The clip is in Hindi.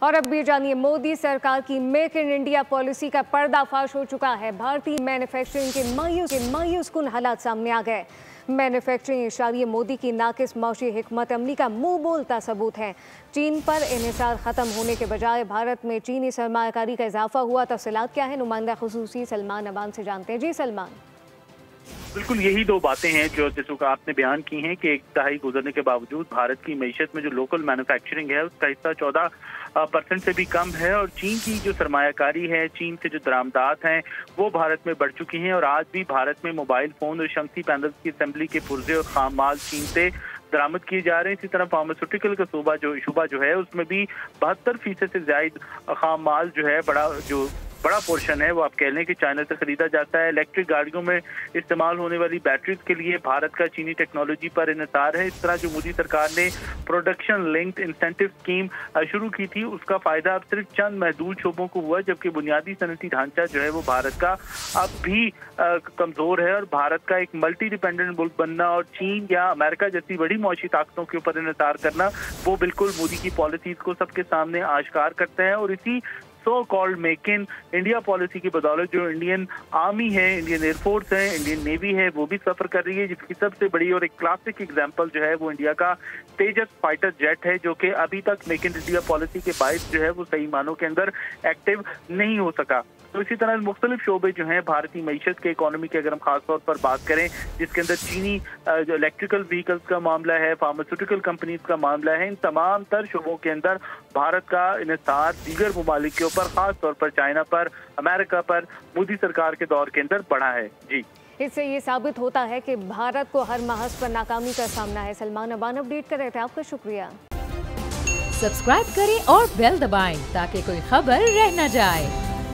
और अब भी जानिए, मोदी सरकार की मेक इन इंडिया पॉलिसी का पर्दाफाश हो चुका है। भारतीय मैन्युफैक्चरिंग के मायूस कुन हालात सामने आ गए। मैन्युफैक्चरिंग इशारिये मोदी की नाकिस मौशी हिकमत अमली का मुंह बोलता सबूत है। चीन पर इन्हिसार खत्म होने के बजाय भारत में चीनी सरमायाकारी का इजाफा हुआ। तफसीलात क्या है, नुमाइंदा खुसूसी सलमान अबान से जानते हैं। जी सलमान। बिल्कुल यही दो बातें हैं जो जैसे आपने बयान की हैं कि एक दहाई गुजरने के बावजूद भारत की मईशत में जो लोकल मैन्युफैक्चरिंग है उसका हिस्सा 14% से भी कम है और चीन की जो सरमायाकारी है, चीन से जो दरामदात हैं वो भारत में बढ़ चुकी हैं और आज भी भारत में मोबाइल फोन और शमसी पैनल्स की असेंबली के पुर्जे और खाम माल चीन से बरामद किए जा रहे हैं। इसी तरह फार्मास्यूटिकल का शुबा जो है उसमें भी 72% से ज्यादा खाम माल जो है बड़ा पोर्शन है वो आप कह लें कि चाइना से खरीदा जाता है। इलेक्ट्रिक गाड़ियों में इस्तेमाल होने वाली बैटरीज के लिए भारत का चीनी टेक्नोलॉजी पर इन्हिसार है। इस तरह जो मोदी सरकार ने प्रोडक्शन लिंक्ड इंसेंटिव स्कीम शुरू की थी उसका फायदा अब सिर्फ चंद महदूद शोबों को हुआ, जबकि बुनियादी सनती ढांचा जो है वो भारत का अब भी कमजोर है और भारत का एक मल्टी डिपेंडेंट मुल्क बनना और चीन या अमेरिका जैसी बड़ी मौशी ताकतों के ऊपर इन्हिसार करना वो बिल्कुल मोदी की पॉलिसीज को सबके सामने आश्कार करते हैं। और इसी so called make in India policy की बदौलत जो इंडियन आर्मी है, इंडियन एयरफोर्स है, इंडियन नेवी है वो भी सफर कर रही है, जिसकी सबसे बड़ी और एक क्लासिक एग्जांपल जो है वो इंडिया का तेजस फाइटर जेट है, जो कि अभी तक मेक इन इंडिया पॉलिसी के बायस जो है वो सही मानों के अंदर एक्टिव नहीं हो सका। तो इसी तरह मुख्तलिफ शोबे जो हैं भारतीय मईशत के इकोनॉमी की अगर हम खास तौर पर बात करें, जिसके अंदर चीनी जो इलेक्ट्रिकल व्हीकल्स का मामला है, फार्मास्यूटिकल कंपनीज का मामला है, इन तमाम तर शोबों के अंदर भारत का इन्हिसार दीगर ममालिक के ऊपर खास तौर पर चाइना पर, अमेरिका पर मोदी सरकार के दौर के अंदर बढ़ा है। जी, इससे ये साबित होता है कि भारत को हर महज पर नाकामी का सामना है। सलमान अबान अपडेट कर रहे थे, आपका शुक्रिया। सब्सक्राइब करें और बेल दबाएं ताकि कोई खबर रह न जाए।